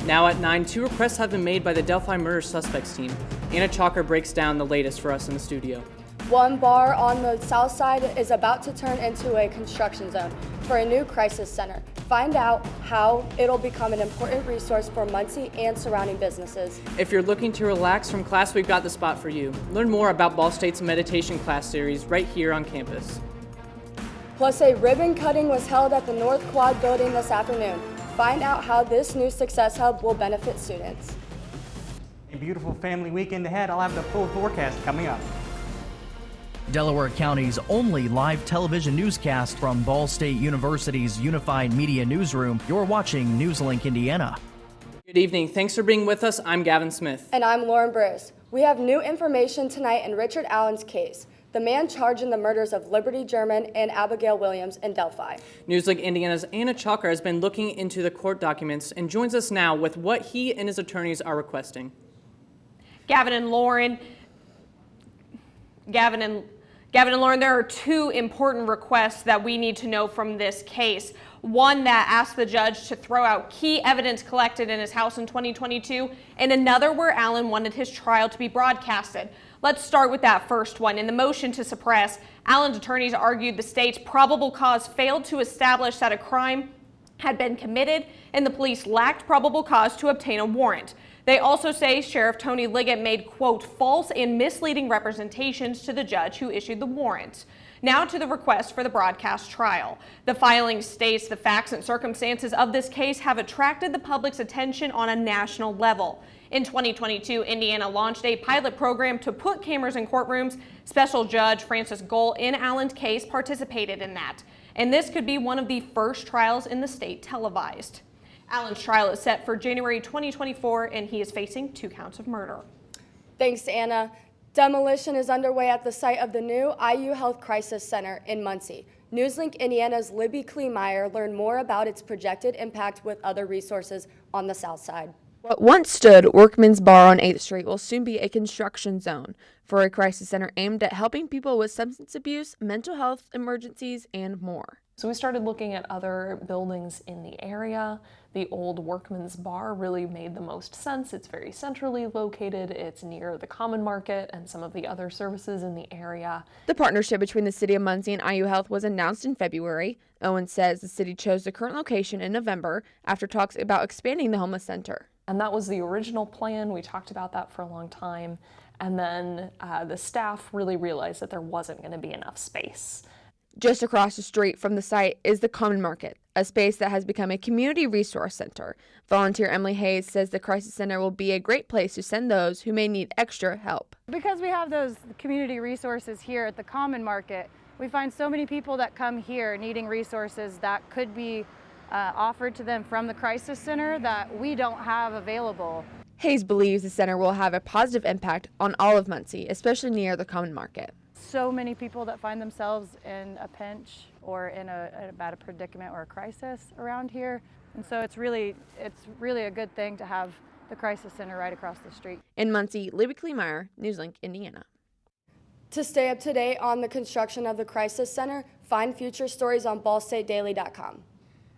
Now at 9, 2 requests have been made by the Delphi murder suspects team. Anna Chalker breaks down the latest for us in the studio. One bar on the south side is about to turn into a construction zone for a new crisis center. Find out how it'll become an important resource for Muncie and surrounding businesses. If you're looking to relax from class, we've got the spot for you. Learn more about Ball State's meditation class series right here on campus. Plus, a ribbon cutting was held at the North Quad building this afternoon. Find out how this new Success Hub will benefit students. A beautiful family weekend ahead. I'll have the full forecast coming up. Delaware County's only live television newscast from Ball State University's Unified Media Newsroom. You're watching NewsLink Indiana. Good evening. Thanks for being with us. I'm Gavin Smith. And I'm Lauren Briss. We have new information tonight in Richard Allen's case, the man charged in the murders of Liberty German and Abigail Williams in Delphi. NewsLink Indiana's Anna Chalker has been looking into the court documents and joins us now with what he and his attorneys are requesting. Gavin and Lauren, there are two important requests that we need to know from this case. One that asked the judge to throw out key evidence collected in his house in 2022, and another where Allen wanted his trial to be broadcasted. Let's start with that first one. In the motion to suppress, Allen's attorneys argued the state's probable cause failed to establish that a crime had been committed and the police lacked probable cause to obtain a warrant. They also say Sheriff Tony Liggett made, quote, false and misleading representations to the judge who issued the warrant. Now to the request for the broadcast trial. The filing states the facts and circumstances of this case have attracted the public's attention on a national level. In 2022, Indiana launched a pilot program to put cameras in courtrooms. Special Judge Francis Gohl in Allen's case participated in that. And this could be one of the first trials in the state televised. Allen's trial is set for January 2024, and he is facing 2 counts of murder. Thanks, Anna. Demolition is underway at the site of the new IU Health Crisis Center in Muncie. NewsLink Indiana's Libby Kleemeyer learned more about its projected impact with other resources on the south side. What once stood Workman's Bar on 8th Street will soon be a construction zone for a crisis center aimed at helping people with substance abuse, mental health emergencies, and more. So we started looking at other buildings in the area. The old Workman's Bar really made the most sense. It's very centrally located. It's near the Common Market and some of the other services in the area. The partnership between the City of Muncie and IU Health was announced in February. Owen says the city chose the current location in November after talks about expanding the homeless center. And that was the original plan. We talked about that for a long time. And then the staff really realized that there wasn't going to be enough space. Just across the street from the site is the Common Market, a space that has become a community resource center. Volunteer Emily Hayes says the crisis center will be a great place to send those who may need extra help. Because we have those community resources here at the Common Market, we find so many people that come here needing resources that could be offered to them from the crisis center that we don't have available. Hayes believes the center will have a positive impact on all of Muncie, especially near the Common Market. So many people that find themselves in a pinch or in a bad predicament or a crisis around here. And so it's really a good thing to have the crisis center right across the street. In Muncie, Libby Kleemeyer, NewsLink, Indiana. To stay up to date on the construction of the crisis center, find future stories on ballstatedaily.com.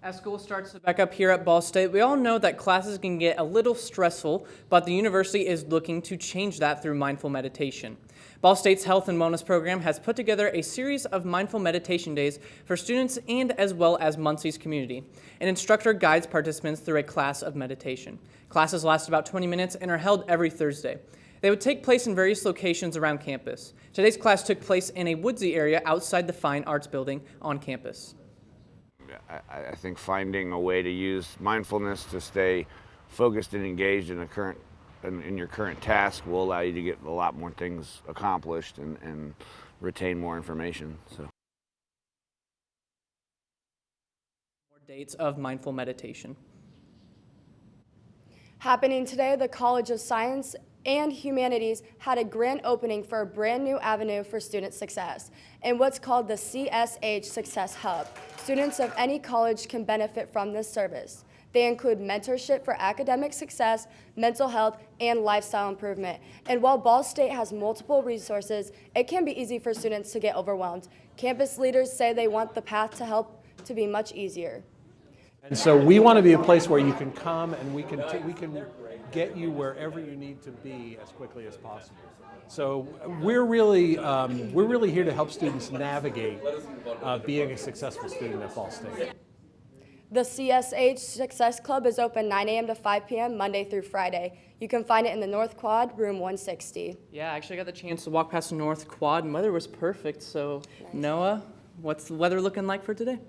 As school starts to back up here at Ball State, we all know that classes can get a little stressful, but the university is looking to change that through mindful meditation. Ball State's Health and Wellness program has put together a series of mindful meditation days for students and as well as Muncie's community. An instructor guides participants through a class of meditation. Classes last about 20 minutes and are held every Thursday. They would take place in various locations around campus. Today's class took place in a woodsy area outside the Fine Arts Building on campus. I think finding a way to use mindfulness to stay focused and engaged in your current task will allow you to get a lot more things accomplished and retain more information. So, more dates of mindful meditation. Happening today, the College of Science and Humanities had a grand opening for a brand new avenue for student success in what's called the CSH Success Hub. Students of any college can benefit from this service. They include mentorship for academic success, mental health, and lifestyle improvement. And while Ball State has multiple resources, it can be easy for students to get overwhelmed. Campus leaders say they want the path to help to be much easier. And so we want to be a place where you can come and we can get you wherever you need to be as quickly as possible. So we're really here to help students navigate being a successful student at Ball State. The CSH Success Club is open 9 a.m. to 5 p.m. Monday through Friday. You can find it in the North Quad, room 160. Yeah, I actually got the chance to walk past the North Quad, and weather was perfect. So, nice. Noah, what's the weather looking like for today?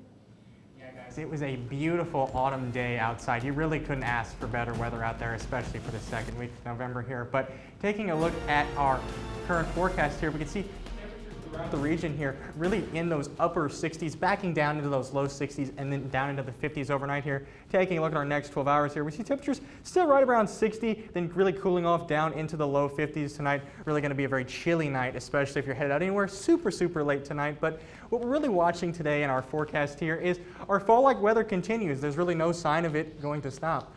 Yeah, guys, it was a beautiful autumn day outside. You really couldn't ask for better weather out there, especially for the second week of November here. But taking a look at our current forecast here, we can see throughout the region here, really in those upper 60s, backing down into those low 60s, and then down into the 50s overnight here. Taking a look at our next 12 hours here, we see temperatures still right around 60, then really cooling off down into the low 50s tonight. Really going to be a very chilly night, especially if you're headed out anywhere super late tonight. But what we're really watching today in our forecast here is our fall-like weather continues. There's really no sign of it going to stop.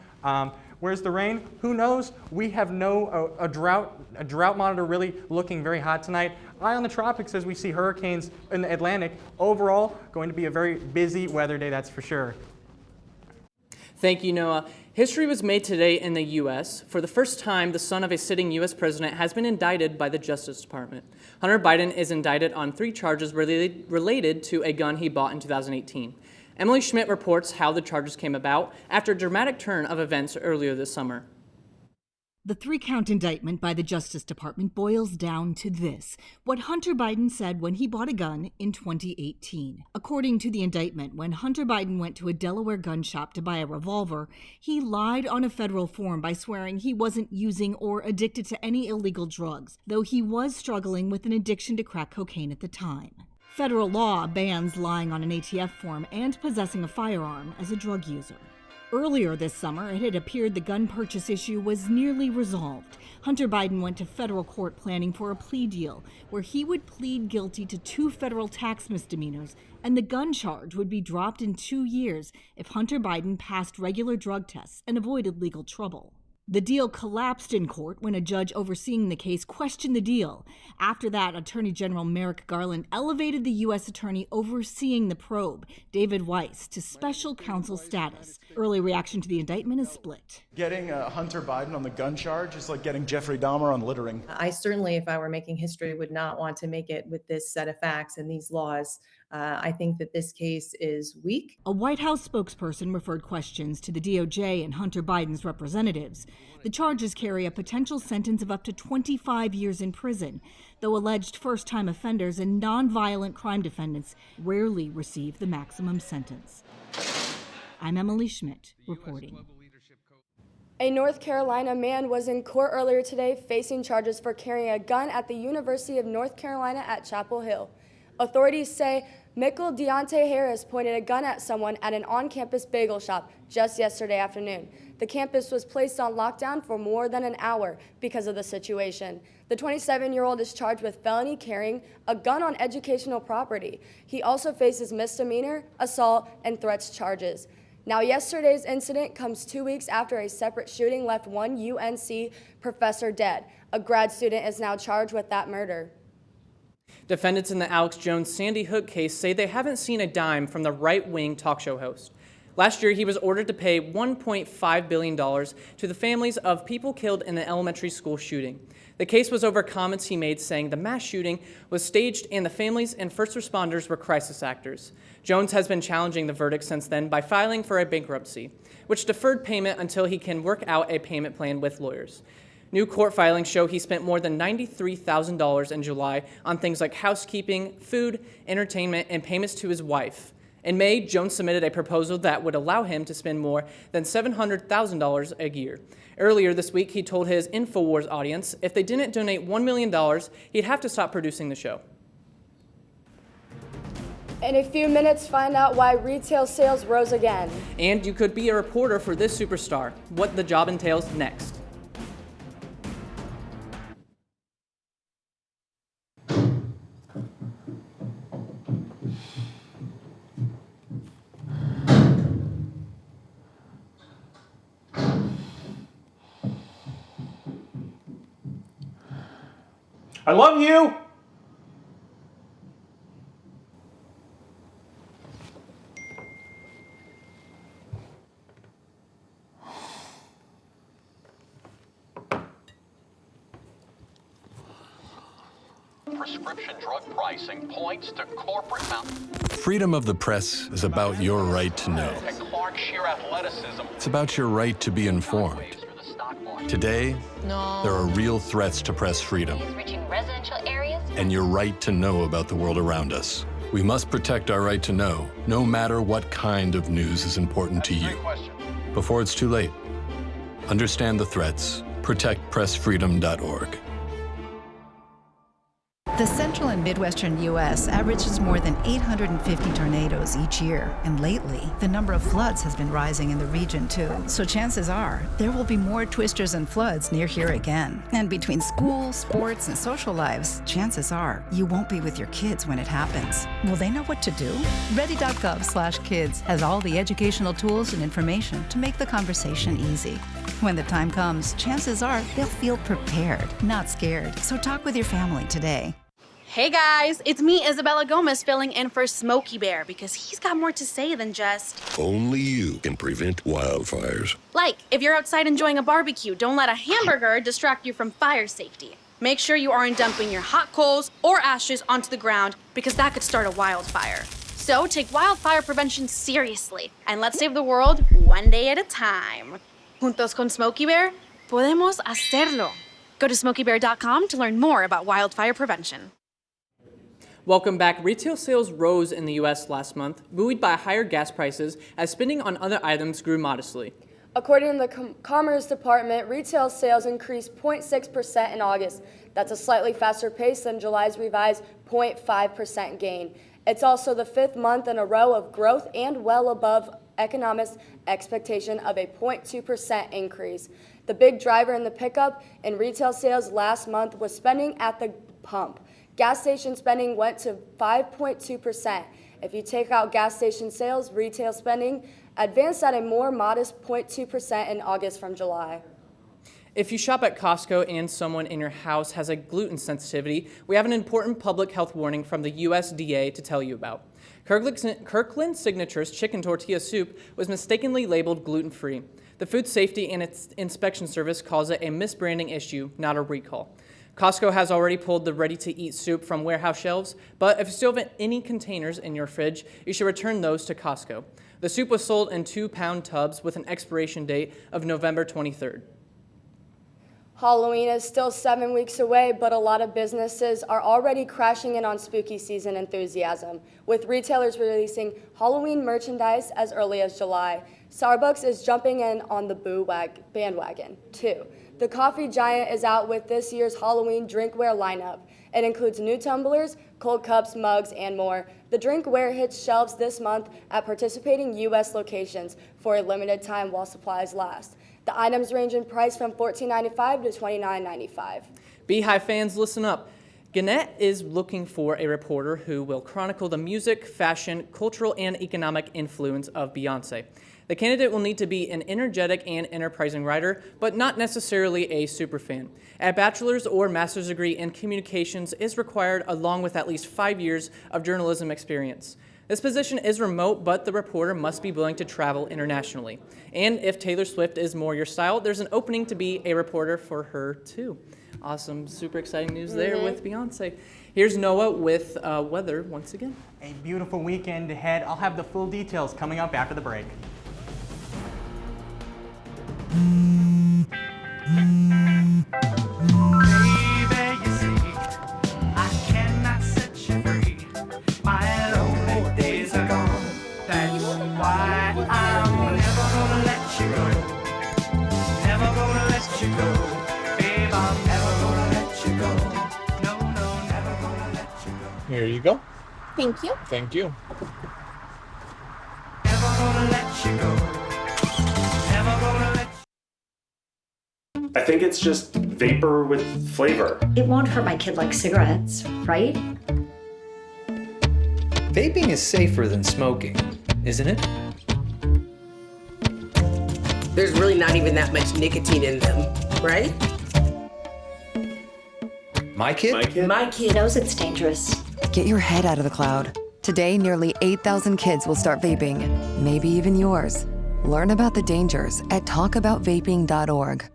Where's the rain? Who knows? We have a drought monitor really looking very hot tonight. Eye on the tropics as we see hurricanes in the Atlantic. Overall, going to be a very busy weather day, that's for sure. Thank you, Noah. History was made today in the U.S. For the first time, the son of a sitting U.S. president has been indicted by the Justice Department. Hunter Biden is indicted on 3 charges related to a gun he bought in 2018. Emily Schmidt reports how the charges came about after a dramatic turn of events earlier this summer. The 3-count indictment by the Justice Department boils down to this: what Hunter Biden said when he bought a gun in 2018. According to the indictment, when Hunter Biden went to a Delaware gun shop to buy a revolver, he lied on a federal form by swearing he wasn't using or addicted to any illegal drugs, though he was struggling with an addiction to crack cocaine at the time. Federal law bans lying on an ATF form and possessing a firearm as a drug user. Earlier this summer, it had appeared the gun purchase issue was nearly resolved. Hunter Biden went to federal court planning for a plea deal where he would plead guilty to 2 federal tax misdemeanors, and the gun charge would be dropped in 2 years if Hunter Biden passed regular drug tests and avoided legal trouble. The deal collapsed in court when a judge overseeing the case questioned the deal. After that, Attorney General Merrick Garland elevated the U.S. attorney overseeing the probe, David Weiss, to special counsel status. Early reaction to the indictment is split. Getting Hunter Biden on the gun charge is like getting Jeffrey Dahmer on littering. I certainly, if I were making history, would not want to make it with this set of facts and these laws. I think that this case is weak. A White House spokesperson referred questions to the DOJ and Hunter Biden's representatives. The charges carry a potential sentence of up to 25 years in prison, though alleged first-time offenders and nonviolent crime defendants rarely receive the maximum sentence. I'm Emily Schmidt, reporting. A North Carolina man was in court earlier today facing charges for carrying a gun at the University of North Carolina at Chapel Hill. Authorities say Michael Deontay Harris pointed a gun at someone at an on-campus bagel shop just yesterday afternoon. The campus was placed on lockdown for more than an hour because of the situation. The 27-year-old is charged with felony carrying a gun on educational property. He also faces misdemeanor, assault, and threats charges. Now, yesterday's incident comes 2 weeks after a separate shooting left one UNC professor dead. A grad student is now charged with that murder. Defendants in the Alex Jones Sandy Hook case say they haven't seen a dime from the right-wing talk show host. Last year, he was ordered to pay $1.5 billion to the families of people killed in the elementary school shooting. The case was over comments he made saying the mass shooting was staged and the families and first responders were crisis actors. Jones has been challenging the verdict since then by filing for a bankruptcy, which deferred payment until he can work out a payment plan with lawyers. New court filings show he spent more than $93,000 in July on things like housekeeping, food, entertainment, and payments to his wife. In May, Jones submitted a proposal that would allow him to spend more than $700,000 a year. Earlier this week, he told his InfoWars audience if they didn't donate $1 million, he'd have to stop producing the show. In a few minutes, find out why retail sales rose again. And you could be a reporter for this superstar. What the job entails next. I love you! prescription drug pricing points to corporate Freedom of the press is about your right to know. and Clark sheer athleticism. It's about your right to be informed. Today, there are real threats to press freedom Reaching residential areas. and your right to know about the world around us. We must protect our right to know, no matter what kind of news is important to you. Before it's too late, understand the threats. ProtectPressFreedom.org. The central and midwestern U.S. averages more than 850 tornadoes each year, and lately, the number of floods has been rising in the region too. So chances are, there will be more twisters and floods near here again. And between school, sports, and social lives, chances are, you won't be with your kids when it happens. Will they know what to do? Ready.gov/kids has all the educational tools and information to make the conversation easy. When the time comes, chances are they'll feel prepared, not scared. So talk with your family today. Hey guys, it's me, Isabella Gomez, filling in for Smokey Bear because he's got more to say than just, Only you can prevent wildfires. like, if you're outside enjoying a barbecue, don't let a hamburger distract you from fire safety. Make sure you aren't dumping your hot coals or ashes onto the ground because that could start a wildfire. So take wildfire prevention seriously and let's save the world one day at a time. Juntos con Smokey Bear, podemos hacerlo. Go to smokeybear.com to learn more about wildfire prevention. Welcome back. Retail sales rose in the U.S. last month, buoyed by higher gas prices as spending on other items grew modestly. According to the Commerce Department, retail sales increased 0.6% in August. That's a slightly faster pace than July's revised 0.5% gain. It's also the fifth month in a row of growth and well above economists' expectation of a 0.2% increase. The big driver in the pickup in retail sales last month was spending at the pump. Gas station spending went to 5.2%. If you take out gas station sales, retail spending advanced at a more modest 0.2% in August from July. If you shop at Costco and someone in your house has a gluten sensitivity, we have an important public health warning from the USDA to tell you about. Kirkland Signature's chicken tortilla soup was mistakenly labeled gluten-free. The Food Safety and Inspection Service calls it a misbranding issue, not a recall. Costco has already pulled the ready-to-eat soup from warehouse shelves, but if you still have any containers in your fridge, you should return those to Costco. The soup was sold in 2-pound tubs with an expiration date of November 23rd. Halloween is still 7 weeks away, but a lot of businesses are already crashing in on spooky season enthusiasm, with retailers releasing Halloween merchandise as early as July. Starbucks is jumping in on the bandwagon, too. The coffee giant is out with this year's Halloween drinkware lineup. It includes new tumblers, cold cups, mugs, and more. The drinkware hits shelves this month at participating U.S. locations for a limited time while supplies last. The items range in price from $14.95 to $29.95. Beehive fans, listen up. Gannett is looking for a reporter who will chronicle the music, fashion, cultural, and economic influence of Beyoncé. The candidate will need to be an energetic and enterprising writer, but not necessarily a superfan. A bachelor's or master's degree in communications is required, along with at least 5 years of journalism experience. This position is remote, but the reporter must be willing to travel internationally. And if Taylor Swift is more your style, there's an opening to be a reporter for her too. Awesome, super exciting news there with Beyoncé. Here's Noah with weather once again. A beautiful weekend ahead. I'll have the full details coming up after the break. Here you go. Thank you. Thank you. I think it's just vapor with flavor. It won't hurt my kid like cigarettes, right? Vaping is safer than smoking, isn't it? There's really not even that much nicotine in them, right? My kid? My kid knows it's dangerous. Get your head out of the cloud. Today, nearly 8,000 kids will start vaping, maybe even yours. Learn about the dangers at talkaboutvaping.org.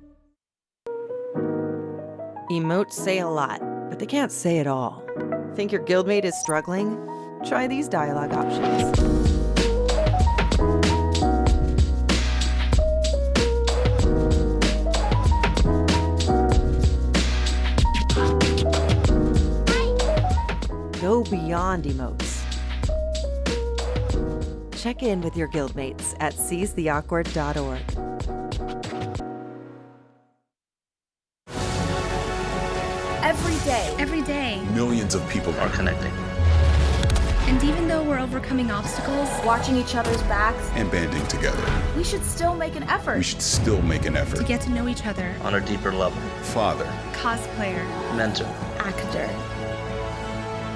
Emotes say a lot, but they can't say it all. Think your guildmate is struggling? Try these dialogue options. Go beyond emotes. Check in with your guildmates at seizetheawkward.org. Every day, Millions of people are connecting and even though we're overcoming obstacles, watching each other's backs, and banding together. we should still make an effort We should still make an effort. to get to know each other. On a deeper level. Father, Cosplayer, Mentor. actor.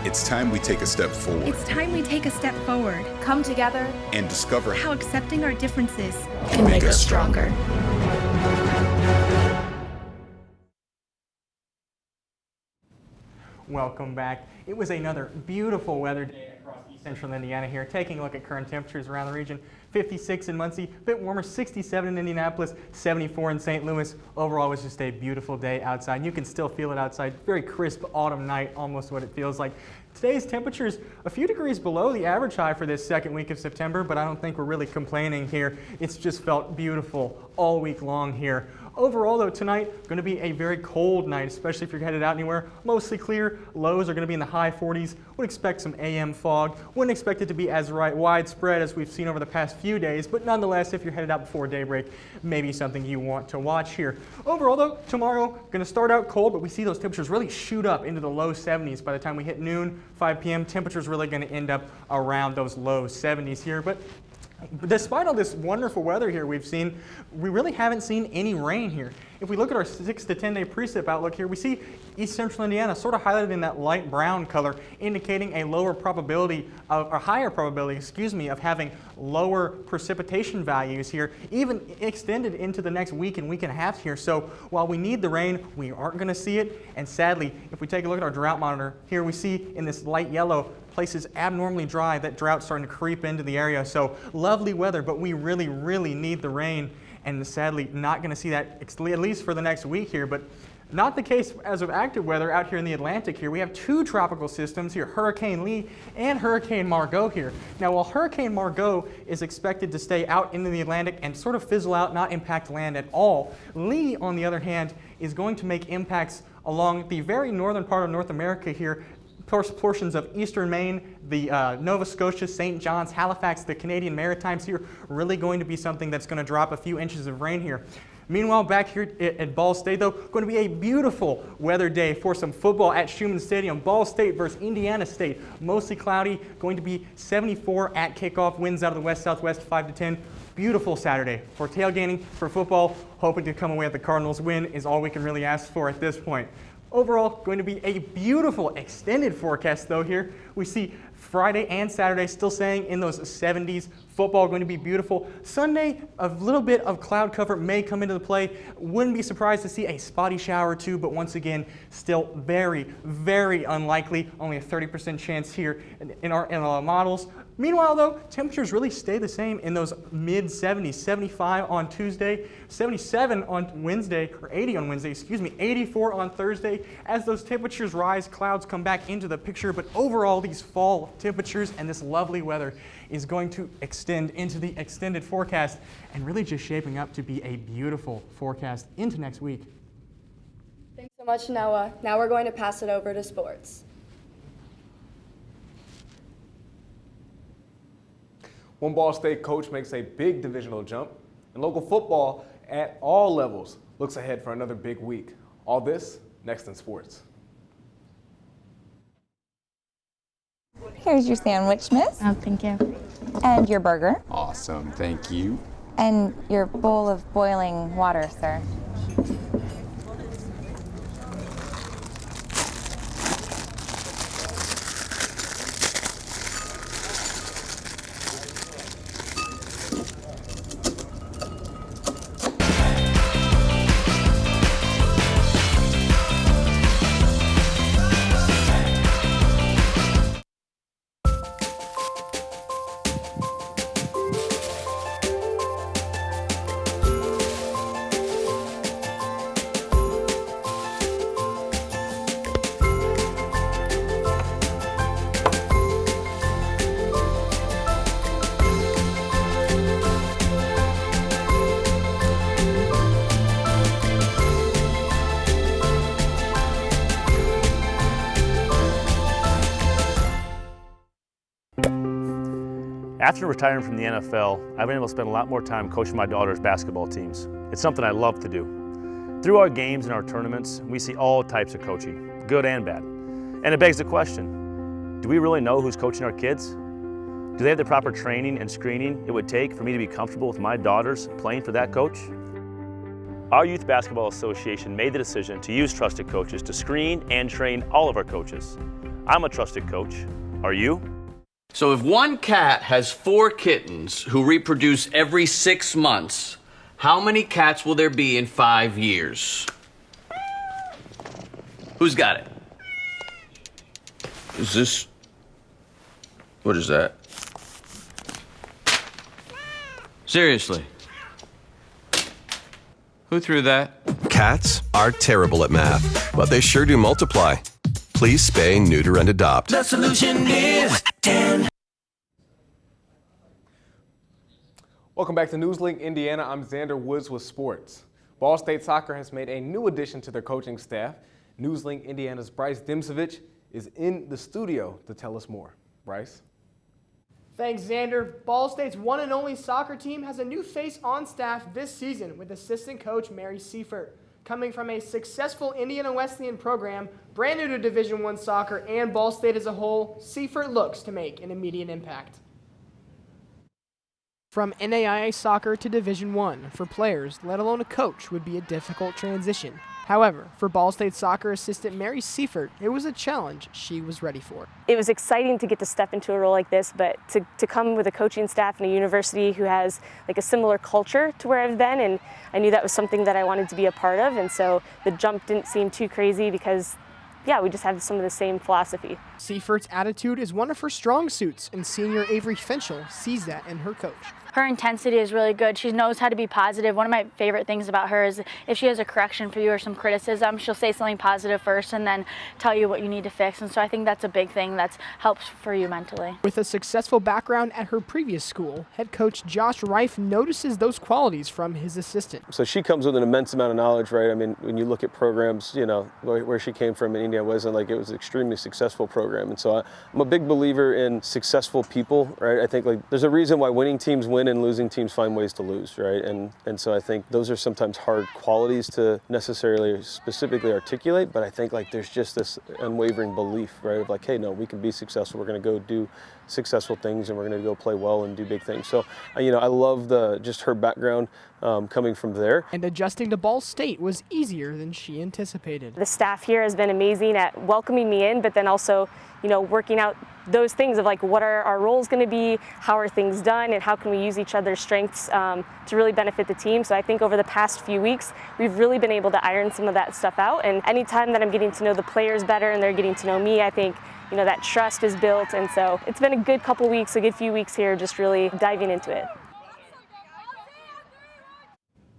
it's time we take a step forward It's time we take a step forward. come together. and discover How accepting our differences can make us stronger. Welcome back. It was another beautiful weather day across East Central Indiana here. Taking a look at current temperatures around the region. 56 in Muncie, a bit warmer, 67 in Indianapolis, 74 in St. Louis. Overall, it was just a beautiful day outside. You can still feel it outside. Very crisp autumn night, almost what it feels like. Today's temperature is a few degrees below the average high for this second week of September, but I don't think we're really complaining here. It's just felt beautiful all week long here. Overall, though, tonight going to be a very cold night, especially if you're headed out anywhere. Mostly clear. Lows are going to be in the high 40s. Would expect some AM fog. Wouldn't expect it to be as widespread as we've seen over the past few days, but nonetheless, if you're headed out before daybreak, maybe something you want to watch here. Overall, though, tomorrow going to start out cold, but we see those temperatures really shoot up into the low 70s by the time we hit noon, 5 p.m. Temperatures really going to end up around those low 70s here, but despite all this wonderful weather here we've seen, we really haven't seen any rain here. If we look at our 6 to 10 day precip outlook here, we see East Central Indiana sort of highlighted in that light brown color, indicating a lower probability of, or higher probability, of having lower precipitation values here, even extended into the next week and a half here. So while we need the rain, we aren't going to see it. And sadly, if we take a look at our drought monitor, here we see in this light yellow, places abnormally dry, that drought's starting to creep into the area. So lovely weather, but we really, really need the rain. And sadly, not going to see that at least for the next week here. But not the case as of active weather out here in the Atlantic here. We have 2 tropical systems here, Hurricane Lee and Hurricane Margot here. Now, while Hurricane Margot is expected to stay out into the Atlantic and sort of fizzle out, not impact land at all, Lee, on the other hand, is going to make impacts along the very northern part of North America here, portions of eastern Maine, the Nova Scotia, St. John's, Halifax, the Canadian Maritimes here, really going to be something that's going to drop a few inches of rain here. Meanwhile, back here at Ball State, though, going to be a beautiful weather day for some football at Schumann Stadium. Ball State versus Indiana State. Mostly cloudy, going to be 74 at kickoff, winds out of the west-southwest 5 to 10. Beautiful Saturday for tailgating, for football. Hoping to come away with the Cardinals win is all we can really ask for at this point. Overall, going to be a beautiful extended forecast, though, here. We see Friday and Saturday still staying in those 70s. Football going to be beautiful. Sunday, a little bit of cloud cover may come into the play. Wouldn't be surprised to see a spotty shower or two, but once again, still very, very unlikely. Only a 30% chance here in our models. Meanwhile, though, temperatures really stay the same in those mid-70s. 75 on Tuesday, 77 on Wednesday, or 80 on Wednesday, 84 on Thursday. As those temperatures rise, clouds come back into the picture, but overall, these fall temperatures and this lovely weather is going to extend into the extended forecast and really just shaping up to be a beautiful forecast into next week. Thanks so much, Noah. Now we're going to pass it over to sports. One Ball State coach makes a big divisional jump, and local football at all levels looks ahead for another big week. All this next in sports. Here's your sandwich, miss. Oh, thank you. And your burger. Awesome, thank you. And your bowl of boiling water, sir. After retiring from the NFL, I've been able to spend a lot more time coaching my daughter's basketball teams. It's something I love to do. Through our games and our tournaments, we see all types of coaching, good and bad. And it begs the question, do we really know who's coaching our kids? Do they have the proper training and screening it would take for me to be comfortable with my daughters playing for that coach? Our Youth Basketball Association made the decision to use trusted coaches to screen and train all of our coaches. I'm a trusted coach. Are you? So if one cat has 4 kittens who reproduce every 6 months, how many cats will there be in 5 years? Who's got it? Is this... What is that? Seriously? Who threw that? Cats are terrible at math, but they sure do multiply. Please spay, neuter, and adopt. The solution is 10. Welcome back to NewsLink Indiana. I'm Xander Woods with sports. Ball State Soccer has made a new addition to their coaching staff. NewsLink Indiana's Bryce Dimsevich is in the studio to tell us more. Bryce? Thanks, Xander. Ball State's one and only soccer team has a new face on staff this season with assistant coach Mary Seifert. Coming from a successful Indiana Wesleyan program, brand new to Division I soccer and Ball State as a whole, Seifert looks to make an immediate impact. From NAIA soccer to Division I, for players, let alone a coach, would be a difficult transition. However, for Ball State soccer assistant Mary Seifert, it was a challenge she was ready for. It was exciting to get to step into a role like this, but to come with a coaching staff and a university who has like a similar culture to where I've been, and I knew that was something that I wanted to be a part of, and so the jump didn't seem too crazy because yeah, we just have some of the same philosophy. Seifert's attitude is one of her strong suits, and senior Avery Finchel sees that in her coach. Her intensity is really good. She knows how to be positive. One of my favorite things about her is if she has a correction for you or some criticism, she'll say something positive first and then tell you what you need to fix. And so I think that's a big thing that helps for you mentally. With a successful background at her previous school, head coach Josh Reif notices those qualities from his assistant. So she comes with an immense amount of knowledge, right? I mean, when you look at programs, you know, where she came from in India, wasn't like it was an extremely successful program. And so I'm a big believer in successful people, right? I think like there's a reason why winning teams win and losing teams find ways to lose, right? And so I think those are sometimes hard qualities to necessarily specifically articulate, but I think like there's just this unwavering belief, right? Of like, hey, no, we can be successful. We're going to go do successful things and we're going to go play well and do big things. So, you know, I love just her background coming from there. And adjusting to Ball State was easier than she anticipated. The staff here has been amazing at welcoming me in, but then also, you know, working out those things of like what are our roles going to be, how are things done, and how can we use each other's strengths to really benefit the team. So I think over the past few weeks, we've really been able to iron some of that stuff out. And anytime that I'm getting to know the players better and they're getting to know me, I think, you know, that trust is built. And so it's been a good couple weeks, a good few weeks here, just really diving into it.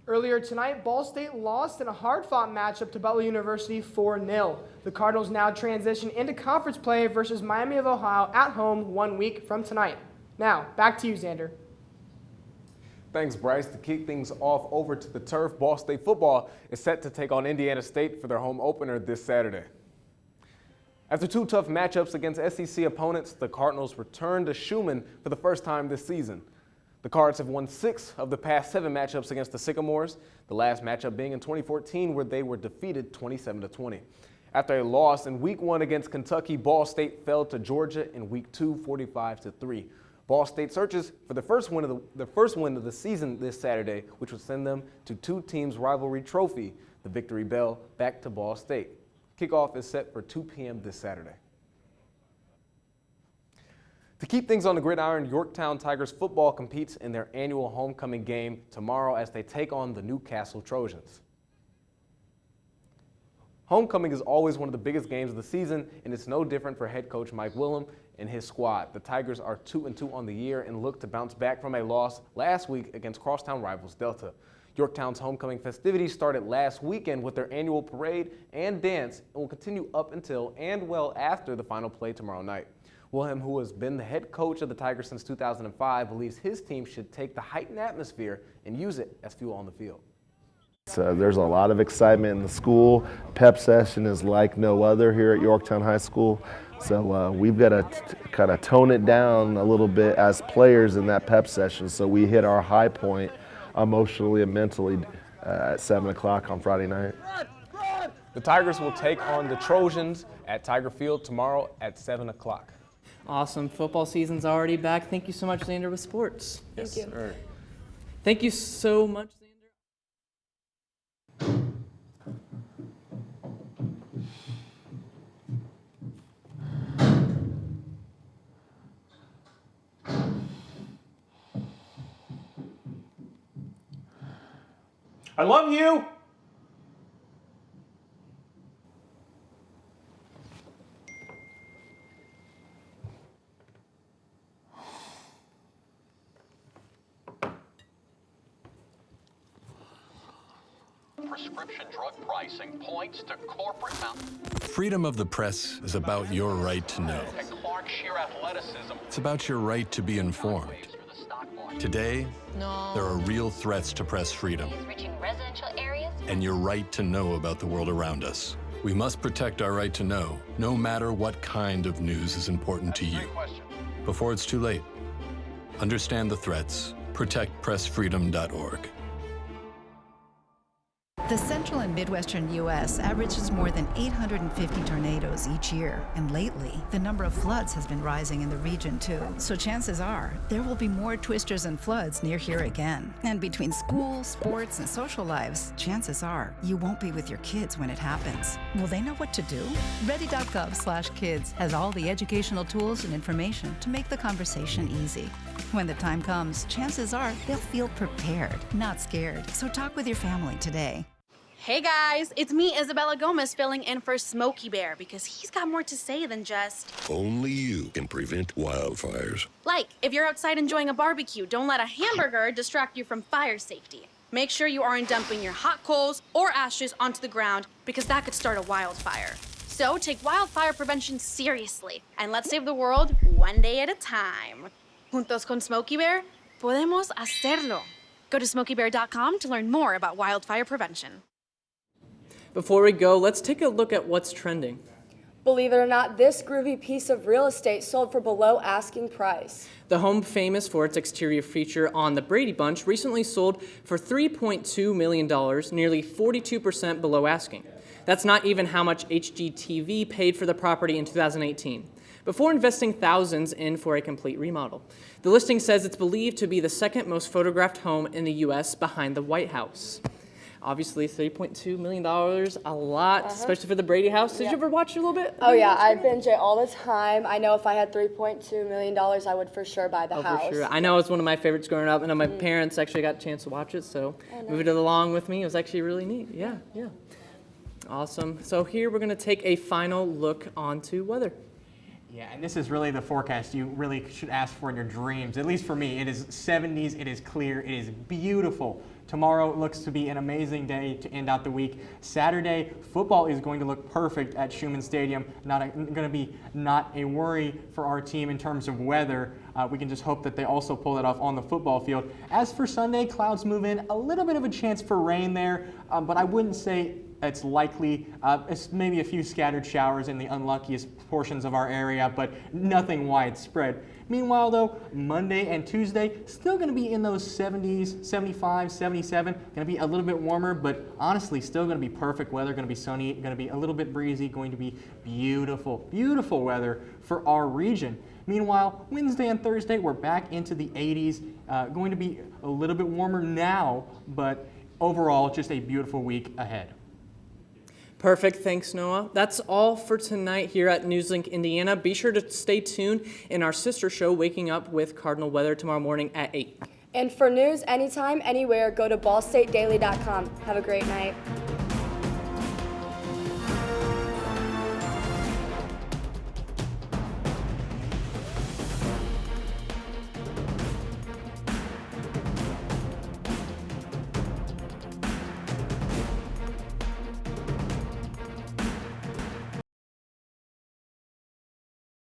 Earlier tonight, Ball State lost in a hard-fought matchup to Butler University 4-0. The Cardinals now transition into conference play versus Miami of Ohio at home 1 week from tonight. Now, back to you, Xander. Thanks, Bryce. To kick things off over to the turf, Ball State football is set to take on Indiana State for their home opener this Saturday. After 2 tough matchups against SEC opponents, the Cardinals return to Schumann for the first time this season. The Cards have won 6 of the past 7 matchups against the Sycamores, the last matchup being in 2014 where they were defeated 27-20. After a loss in Week 1 against Kentucky, Ball State fell to Georgia in Week 2, 45-3. Ball State searches for the first win of the season this Saturday, which would send them to 2 teams' rivalry trophy, the Victory Bell, back to Ball State. Kickoff is set for 2 p.m. this Saturday. To keep things on the gridiron, Yorktown Tigers football competes in their annual homecoming game tomorrow as they take on the Newcastle Trojans. Homecoming is always one of the biggest games of the season, and it's no different for head coach Mike Willem and his squad. The Tigers are 2-2 on the year and look to bounce back from a loss last week against crosstown rivals Delta. Yorktown's homecoming festivities started last weekend with their annual parade and dance and will continue up until and well after the final play tomorrow night. Wilhelm, who has been the head coach of the Tigers since 2005, believes his team should take the heightened atmosphere and use it as fuel on the field. So there's a lot of excitement in the school. Pep session is like no other here at Yorktown High School. So we've got to kind of tone it down a little bit as players in that pep session so we hit our high point emotionally and mentally at 7 o'clock on Friday night. The Tigers will take on the Trojans at Tiger Field tomorrow at 7 o'clock. Awesome. Football season's already back. Thank you so much, Xander, with sports. Yes, sir. Thank you so much, Xander. I love you! Prescription drug pricing points to corporate Freedom of the press is about your right to know. and Clark sheer athleticism. It's about your right to be informed. Today, there are real threats to press freedom Reaching residential areas? and your right to know about the world around us. We must protect our right to know, no matter what kind of news is important to you. Before it's too late, understand the threats. ProtectPressFreedom.org. The central and midwestern U.S. averages more than 850 tornadoes each year, and lately, the number of floods has been rising in the region too. So chances are, there will be more twisters and floods near here again. And between school, sports, and social lives, chances are, you won't be with your kids when it happens. Will they know what to do? Ready.gov/kids has all the educational tools and information to make the conversation easy. When the time comes, chances are they'll feel prepared, not scared. So talk with your family today. Hey guys, it's me, Isabella Gomez, filling in for Smokey Bear because he's got more to say than just... Only you can prevent wildfires. Like, if you're outside enjoying a barbecue, don't let a hamburger distract you from fire safety. Make sure you aren't dumping your hot coals or ashes onto the ground because that could start a wildfire. So take wildfire prevention seriously and let's save the world one day at a time. Juntos con Smokey Bear, podemos hacerlo. Go to smokeybear.com to learn more about wildfire prevention. Before we go, let's take a look at what's trending. Believe it or not, this groovy piece of real estate sold for below asking price. The home famous for its exterior feature on the Brady Bunch recently sold for $3.2 million, nearly 42% below asking. That's not even how much HGTV paid for the property in 2018, before investing thousands in for a complete remodel. The listing says it's believed to be the second most photographed home in the U.S. behind the White House. Obviously, $3.2 million, a lot, especially for the Brady house. Did you ever watch it a little bit? Oh yeah, I binge it all the time. I know if I had $3.2 million, I would for sure buy the house. For sure. I know it's one of my favorites growing up, and my parents actually got a chance to watch it, so moving it along with me. It was actually really neat. Yeah. Awesome. So here we're going to take a final look onto weather. Yeah, and this is really the forecast you really should ask for in your dreams. At least for me, it is 70s, it is clear, it is beautiful. Tomorrow looks to be an amazing day to end out the week. Saturday, football is going to look perfect at Schumann Stadium. Going to be not a worry for our team in terms of weather. We can just hope that they also pull it off on the football field. As for Sunday, clouds move in. A little bit of a chance for rain there, but I wouldn't say it's likely. It's maybe a few scattered showers in the unluckiest portions of our area, but nothing widespread. Meanwhile, though, Monday and Tuesday, still going to be in those 70s, 75, 77. Going to be a little bit warmer, but honestly, still going to be perfect weather. Going to be sunny, going to be a little bit breezy, going to be beautiful, beautiful weather for our region. Meanwhile, Wednesday and Thursday, we're back into the 80s. Going to be a little bit warmer now, but overall, just a beautiful week ahead. Perfect. Thanks, Noah. That's all for tonight here at NewsLink Indiana. Be sure to stay tuned in our sister show, Waking Up with Cardinal Weather, tomorrow morning at 8. And for news anytime, anywhere, go to ballstatedaily.com. Have a great night.